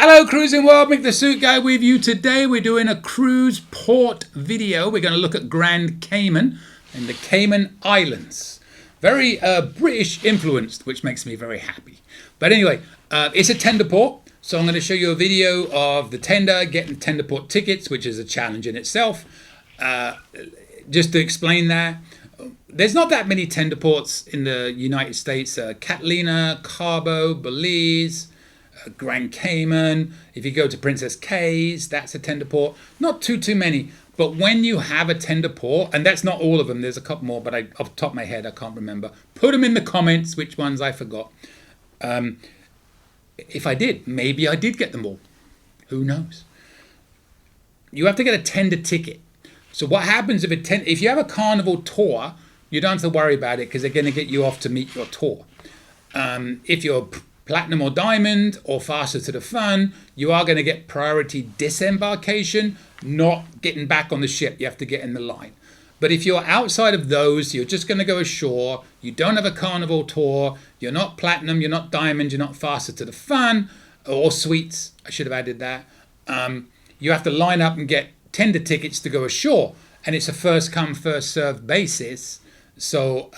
Hello Cruising World, Mick the Suit Guy with you. Today we're doing a cruise port video. We're going to look at Grand Cayman and the Cayman Islands. Very British influenced, which makes me very happy. But anyway, it's a tender port. So I'm going to show you a video of the tender, getting tender port tickets, which is a challenge in itself. Just to explain that, there's not that many tender ports in the United States. Catalina, Cabo, Belize, Grand Cayman. If you go to Princess Cays, that's a tender port. Not too many. But when you have a tender port, and that's not all of them, there's a couple more, but off the top of my head, I can't remember. Put them in the comments, which ones I forgot. If I did, maybe I did get them all. Who knows? You have to get a tender ticket. So what happens if you have a carnival tour, you don't have to worry about it because they're going to get you off to meet your tour. If you're platinum or diamond or faster to the fun, you are going to get priority disembarkation, not getting back on the ship. You have to get in the line. But if you're outside of those, you're just going to go ashore, you don't have a carnival tour, you're not platinum, you're not diamond, you're not faster to the fun, or suites, I should have added that, you have to line up and get tender tickets to go ashore. And it's a first come, first served basis. So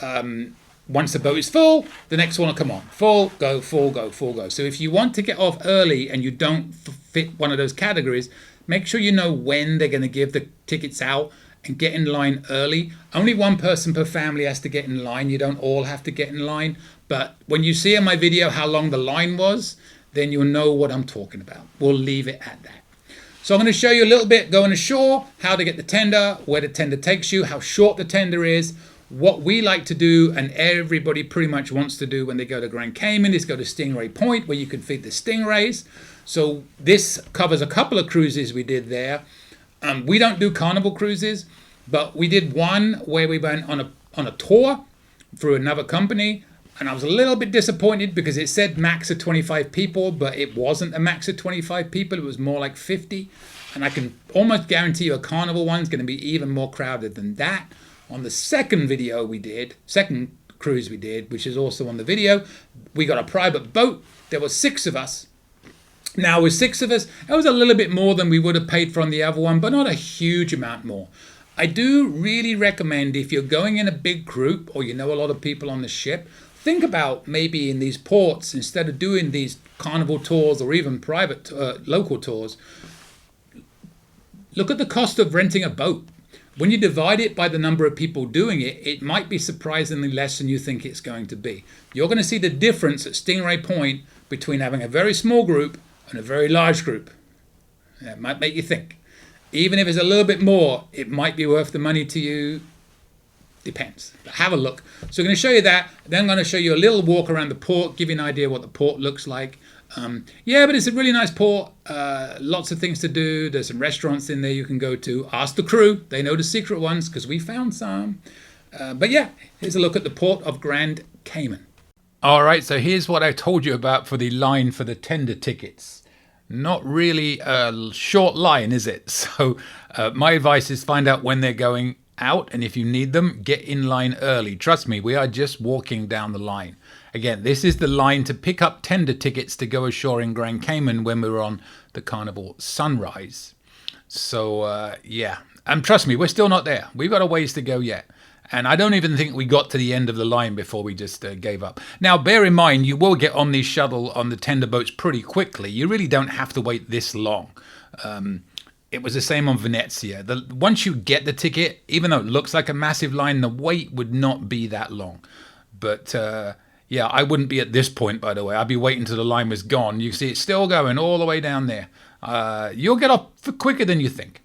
once the boat is full, the next one will come on. Full, go, full, go, full, go. So if you want to get off early and you don't fit one of those categories, make sure you know when they're going to give the tickets out and get in line early. Only one person per family has to get in line. You don't all have to get in line. But when you see in my video how long the line was, then you'll know what I'm talking about. We'll leave it at that. So I'm going to show you a little bit going ashore, how to get the tender, where the tender takes you, how short the tender is. What we like to do, and everybody pretty much wants to do when they go to Grand Cayman, is go to Stingray Point, where you can feed the stingrays. So this covers a couple of cruises we did there. We don't do carnival cruises, but we did one where we went on a tour through another company, and I was a little bit disappointed because it said max of 25 people, but it wasn't a max of 25 people. It was more like 50, and I can almost guarantee you a carnival one's going to be even more crowded than that. On the second cruise we did, which is also on the video, we got a private boat. There were 6 of us. Now with 6 of us, that was a little bit more than we would have paid for on the other one, but not a huge amount more. I do really recommend, if you're going in a big group or you know a lot of people on the ship, think about maybe in these ports, instead of doing these carnival tours or even private local tours, look at the cost of renting a boat. When you divide it by the number of people doing it, it might be surprisingly less than you think it's going to be. You're going to see the difference at Stingray Point between having a very small group and a very large group. It might make you think. Even if it's a little bit more, it might be worth the money to you. Depends. But have a look. So I'm going to show you that. Then I'm going to show you a little walk around the port, give you an idea what the port looks like. Yeah, but it's a really nice port. Lots of things to do. There's some restaurants in there you can go to. Ask the crew. They know the secret ones because we found some. But yeah, here's a look at the Port of Grand Cayman. All right, so here's what I told you about for the line for the tender tickets. Not really a short line, is it? So my advice is find out when they're going out, and if you need them, get in line early. Trust me, we are just walking down the line. Again, this is the line to pick up tender tickets to go ashore in Grand Cayman when we were on the Carnival Sunrise. So yeah, and trust me, we're still not there. We've got a ways to go yet. And I don't even think we got to the end of the line before we just gave up. Now, bear in mind, you will get on these shuttle on the tender boats pretty quickly. You really don't have to wait this long. It was the same on Venezia. Once you get the ticket, even though it looks like a massive line, the wait would not be that long. But yeah, I wouldn't be at this point, by the way. I'd be waiting till the line was gone. You see it's still going all the way down there. You'll get off quicker than you think.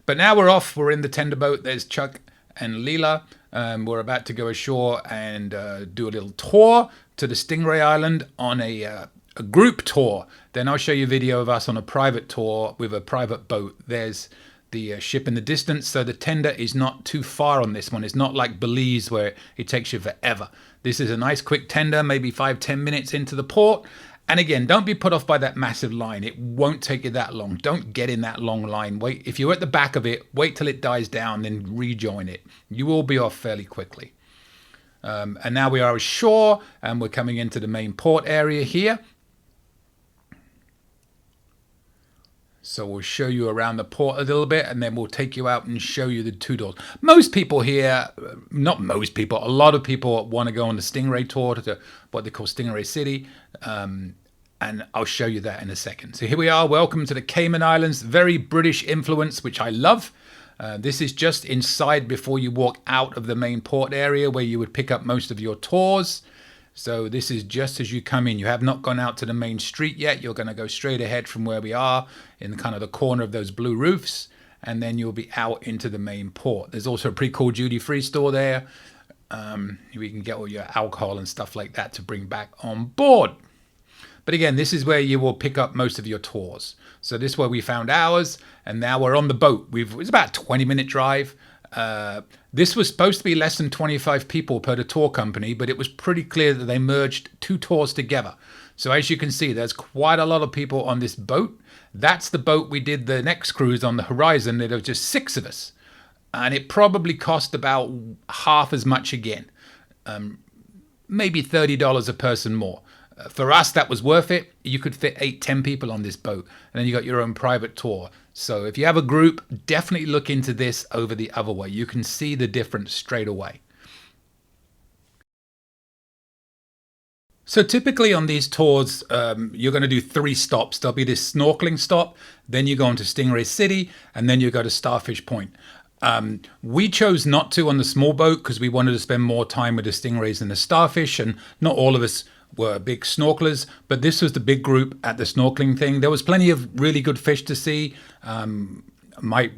But now we're off. We're in the tender boat. There's Chuck and Leela. We're about to go ashore and do a little tour to the Stingray Island on a group tour. Then I'll show you a video of us on a private tour with a private boat. There's the ship in the distance, so the tender is not too far on this one. It's not like Belize where it takes you forever. This is a nice quick tender, maybe 5-10 minutes into the port. And again, don't be put off by that massive line. It won't take you that long. Don't get in that long line. Wait, if you're at the back of it, wait till it dies down, then rejoin it. You will be off fairly quickly. And now we are ashore and we're coming into the main port area here. So we'll show you around the port a little bit, and then we'll take you out and show you the 2 doors. Most people here, not most people, a lot of people want to go on the Stingray tour to what they call Stingray City. And I'll show you that in a second. So here we are. Welcome to the Cayman Islands. Very British influence, which I love. This is just inside before you walk out of the main port area where you would pick up most of your tours. So this is just as you come in. You have not gone out to the main street yet. You're going to go straight ahead from where we are in kind of the corner of those blue roofs, and then you'll be out into the main port. There's also a pretty cool duty-free store there. We can get all your alcohol and stuff like that to bring back on board. But again, this is where you will pick up most of your tours. So this is where we found ours, and now we're on the boat. It's about a 20-minute drive. This was supposed to be less than 25 people per the tour company, but it was pretty clear that they merged 2 tours together. So as you can see, there's quite a lot of people on this boat. That's the boat we did the next cruise on the Horizon. There were just 6 of us. And it probably cost about half as much again. Maybe $30 a person more. For us, that was worth it. You could fit 8-10 people on this boat, and then you got your own private tour. So if you have a group, definitely look into this over the other way. You can see the difference straight away. So typically on these tours, you're going to do 3 stops. There'll be this snorkeling stop, then you go into Stingray City, and then you go to Starfish Point. We chose not to on the small boat because we wanted to spend more time with the stingrays and the starfish, and not all of us were big snorkelers, but this was the big group at the snorkeling thing. There was plenty of really good fish to see.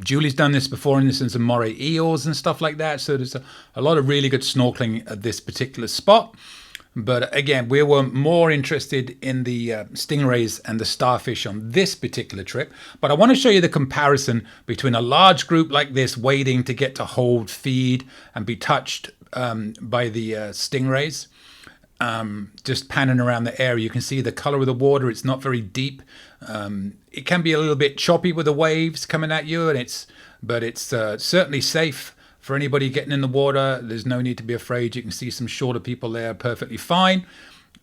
Julie's done this before, and some moray eels and stuff like that. So there's a lot of really good snorkeling at this particular spot. But again, we were more interested in the stingrays and the starfish on this particular trip. But I want to show you the comparison between a large group like this waiting to get to hold, feed, and be touched by the stingrays. Just panning around the area, you can see the color of the water. It's not very deep. It can be a little bit choppy with the waves coming at you, but it's certainly safe for anybody getting in the water. There's no need to be afraid. You can see some shorter people there perfectly fine.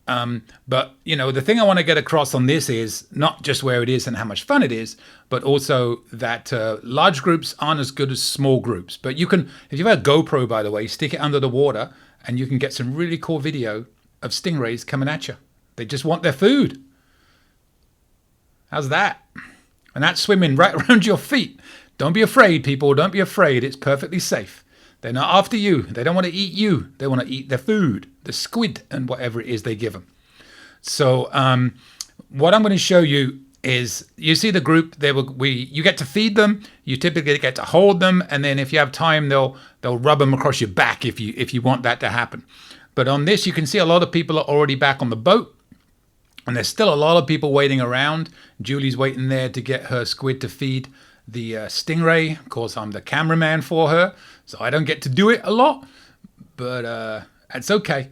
But the thing I want to get across on this is not just where it is and how much fun it is, but also that large groups aren't as good as small groups. But you can, if you have a GoPro, by the way, stick it under the water, and you can get some really cool video of stingrays coming at you. They just want their food. How's that? And that's swimming right around your feet. Don't be afraid, people. Don't be afraid. It's perfectly safe. They're not after you. They don't want to eat you. They want to eat their food, the squid and whatever it is they give them. So what I'm going to show you is, you see the group. You get to feed them. You typically get to hold them, and then if you have time, they'll rub them across your back if you want that to happen. But on this, you can see a lot of people are already back on the boat, and there's still a lot of people waiting around. Julie's waiting there to get her squid to feed the stingray. Of course, I'm the cameraman for her, so I don't get to do it a lot, but it's okay.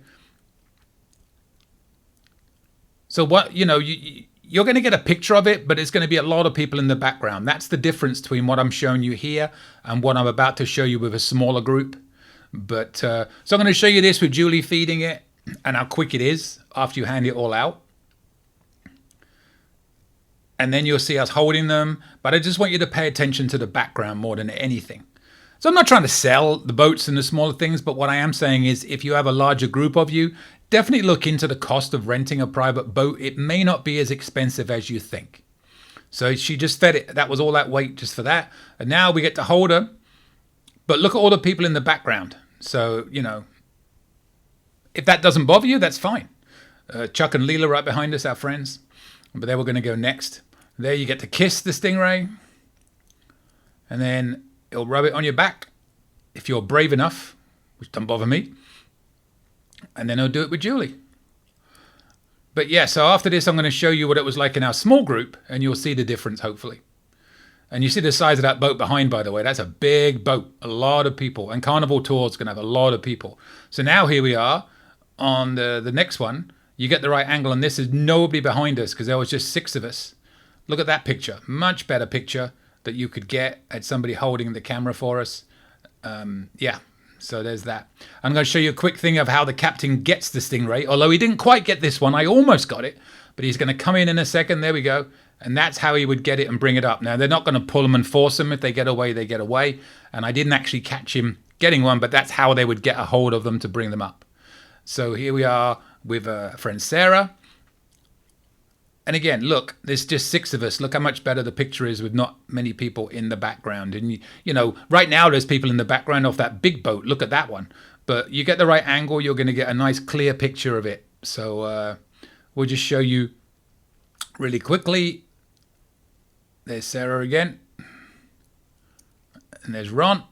So what, you're going to get a picture of it, but it's going to be a lot of people in the background. That's the difference between what I'm showing you here and what I'm about to show you with a smaller group. But so I'm going to show you this with Julie feeding it and how quick it is after you hand it all out. And then you'll see us holding them. But I just want you to pay attention to the background more than anything. So I'm not trying to sell the boats and the smaller things, but what I am saying is if you have a larger group of you, definitely look into the cost of renting a private boat. It may not be as expensive as you think. So she just fed it. That was all that weight just for that. And now we get to hold her. But look at all the people in the background. So, if that doesn't bother you, that's fine. Chuck and Leela right behind us, our friends. But they were going to go next. There you get to kiss the stingray. And then it'll rub it on your back if you're brave enough, which doesn't bother me. And then he'll do it with Julie. But yeah, so after this, I'm going to show you what it was like in our small group, and you'll see the difference, hopefully. And you see the size of that boat behind, by the way. That's a big boat, a lot of people. And Carnival Tours going to have a lot of people. So now here we are on the next one. You get the right angle, and this is nobody behind us because there was just 6 of us. Look at that picture. Much better picture that you could get at somebody holding the camera for us. Yeah, so there's that. I'm going to show you a quick thing of how the captain gets the stingray. Although he didn't quite get this one. I almost got it. But he's going to come in a second. There we go. And that's how he would get it and bring it up. Now, they're not going to pull them and force them. If they get away, they get away. And I didn't actually catch him getting one, but that's how they would get a hold of them to bring them up. So here we are with friend Sarah. And again, look, there's just 6 of us. Look how much better the picture is with not many people in the background. And, you know, right now there's people in the background of that big boat. Look at that one. But you get the right angle, you're going to get a nice clear picture of it. So we'll just show you really quickly. There's Sarah again. And there's Ron.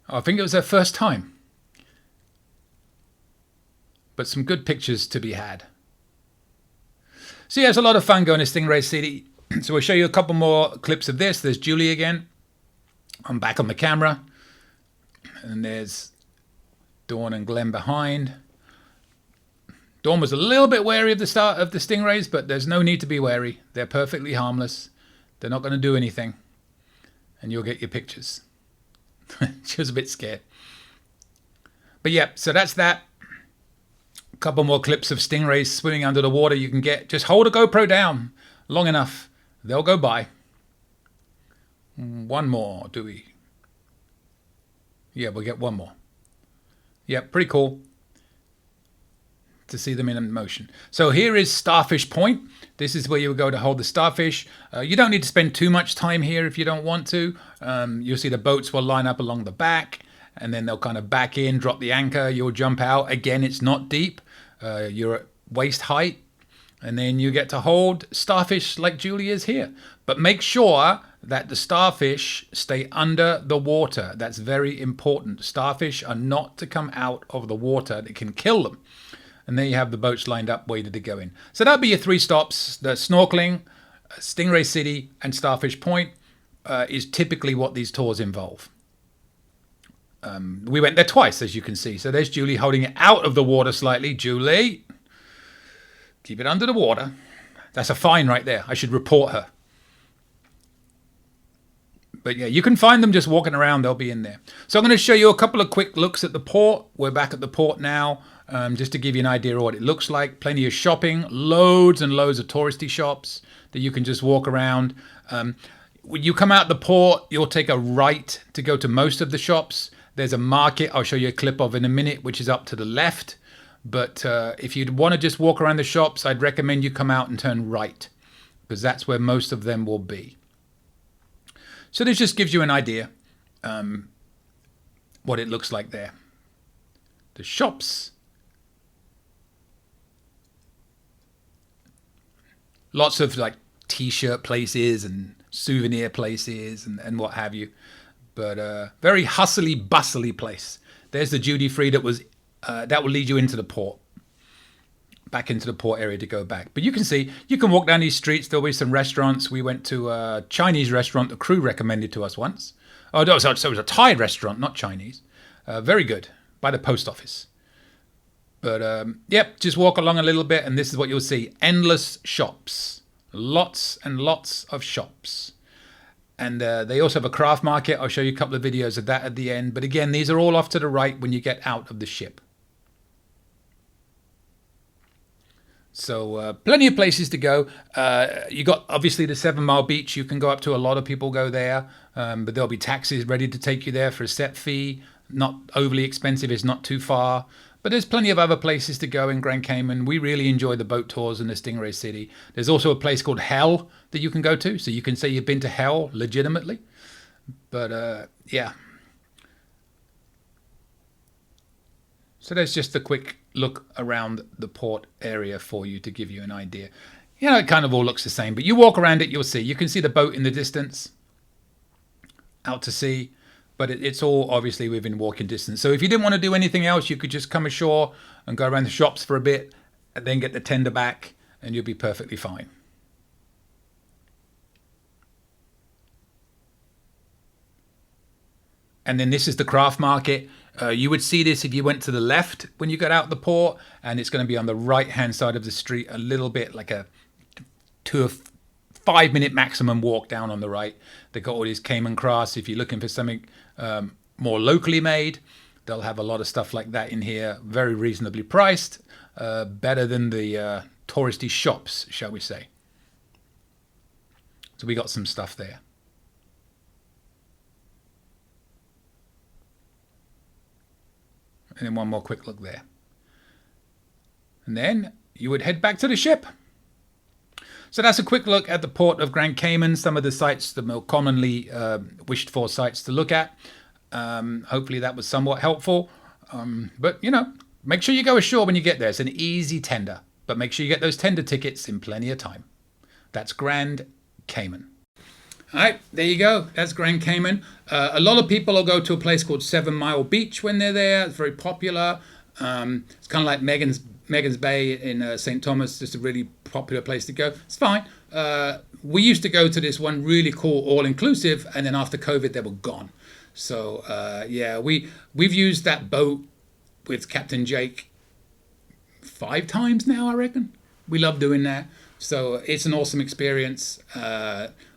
I think it was their first time. But some good pictures to be had. So yeah, it's a lot of fun going to Stingray City. So we'll show you a couple more clips of this. There's Julie again. I'm back on the camera. And there's Dawn and Glenn behind. Dawn was a little bit wary of the start of the stingrays, but there's no need to be wary. They're perfectly harmless. They're not going to do anything. And you'll get your pictures. She was a bit scared. But yeah, so that's that. A couple more clips of stingrays swimming under the water you can get. Just hold a GoPro down long enough. They'll go by. One more, do we? Yeah, we'll get one more. Yeah, pretty cool to see them in motion. So here is Starfish Point. This is where you would go to hold the starfish. You don't need to spend too much time here if you don't want to. You'll see the boats will line up along the back, and then they'll kind of back in, drop the anchor, you'll jump out. Again, it's not deep. You're at waist height, and then you get to hold starfish like Julie is here. But make sure that the starfish stay under the water. That's very important. Starfish are not to come out of the water. It can kill them. And there you have the boats lined up, waiting to go in. So that'll be your 3 stops. The snorkeling, Stingray City, and Starfish Point is typically what these tours involve. We went there twice, as you can see. So there's Julie holding it out of the water slightly. Julie, keep it under the water. That's a fine right there. I should report her. But yeah, you can find them just walking around. They'll be in there. So I'm going to show you a couple of quick looks at the port. We're back at the port now, just to give you an idea of what it looks like. Plenty of shopping, loads and loads of touristy shops that you can just walk around. When you come out the port, you'll take a right to go to most of the shops. There's a market I'll show you a clip of in a minute, which is up to the left. But if you'd want to just walk around the shops, I'd recommend you come out and turn right, because that's where most of them will be. So this just gives you an idea what it looks like there. The shops. Lots of like t-shirt places and souvenir places and what have you. But very hustly bustly place. There's the duty free that was that will lead you into the port. Back into the port area to go back. But you can see, you can walk down these streets. There'll be some restaurants. We went to a Chinese restaurant the crew recommended to us once. Oh, no, so it was a Thai restaurant, not Chinese. Very good, by the post office. But, yep, just walk along a little bit, and this is what you'll see. Endless shops. Lots and lots of shops. And they also have a craft market. I'll show you a couple of videos of that at the end. But again, these are all off to the right when you get out of the ship. So plenty of places to go. You got obviously the 7 Mile Beach. You can go up to. A lot of people go there, but there'll be taxis ready to take you there for a set fee. Not overly expensive. It's not too far. But there's plenty of other places to go in Grand Cayman. We really enjoy the boat tours in the Stingray City. There's also a place called Hell that you can go to. So you can say you've been to Hell legitimately. But yeah. So there's just a quick look around the port area for you to give you an idea. You know, it kind of all looks the same, but you walk around it, you'll see. You can see the boat in the distance out to sea, but it's all obviously within walking distance. So if you didn't want to do anything else, you could just come ashore and go around the shops for a bit and then get the tender back and you'll be perfectly fine. And then this is the craft market. You would see this if you went to the left when you got out the port, and it's going to be on the right-hand side of the street, a little bit like a 2 or 5 minute maximum walk down on the right. They've got all these Cayman crafts. If you're looking for something more locally made, they'll have a lot of stuff like that in here, very reasonably priced. better than the touristy shops, shall we say. So we got some stuff there. And then one more quick look there. And then you would head back to the ship. So that's a quick look at the Port of Grand Cayman, some of the sites, the more commonly wished for sites to look at. Hopefully that was somewhat helpful. But, make sure you go ashore when you get there. It's an easy tender. But make sure you get those tender tickets in plenty of time. That's Grand Cayman. All right, there you go. That's Grand Cayman. A lot of people will go to a place called 7 Mile Beach when they're there. It's very popular. It's kind of like Megan's Bay in St. Thomas, just a really popular place to go. It's fine. We used to go to this one really cool all-inclusive, and then after COVID, they were gone. So, we've used that boat with Captain Jake 5 times now, I reckon. We love doing that. So it's an awesome experience.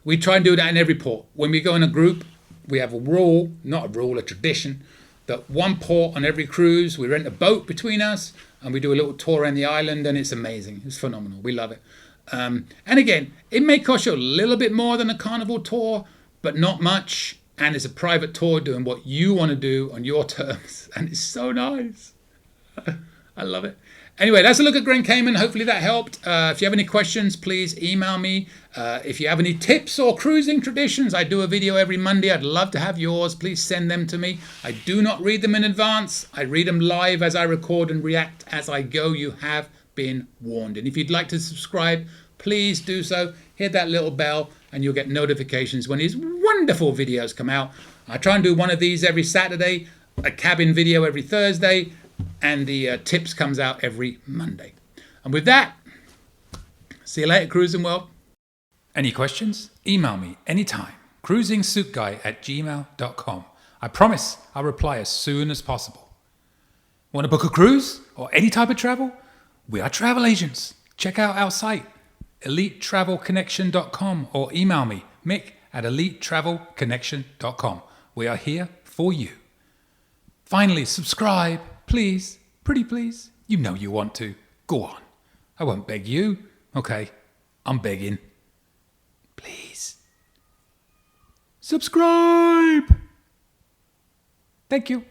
We try and do that in every port. When we go in a group, we have a tradition, that one port on every cruise, we rent a boat between us, and we do a little tour around the island, and it's amazing. It's phenomenal. We love it. And again, it may cost you a little bit more than a carnival tour, but not much. And it's a private tour doing what you want to do on your terms. And it's so nice. I love it. Anyway, that's a look at Grand Cayman. Hopefully that helped. If you have any questions, please email me. If you have any tips or cruising traditions, I do a video every Monday. I'd love to have yours. Please send them to me. I do not read them in advance. I read them live as I record and react as I go. You have been warned. And if you'd like to subscribe, please do so. Hit that little bell and you'll get notifications when these wonderful videos come out. I try and do one of these every Saturday, a cabin video every Thursday, and the tips comes out every Monday. And with that, see you later, Cruising World. Any questions? Email me anytime. cruisingsuitguy@gmail.com. I promise I'll reply as soon as possible. Want to book a cruise or any type of travel? We are travel agents. Check out our site, elitetravelconnection.com, or email me, Mick, at elitetravelconnection.com. We are here for you. Finally, subscribe. Please, pretty please. You know you want to. Go on. I won't beg you. Okay, I'm begging. Please. Subscribe. Thank you.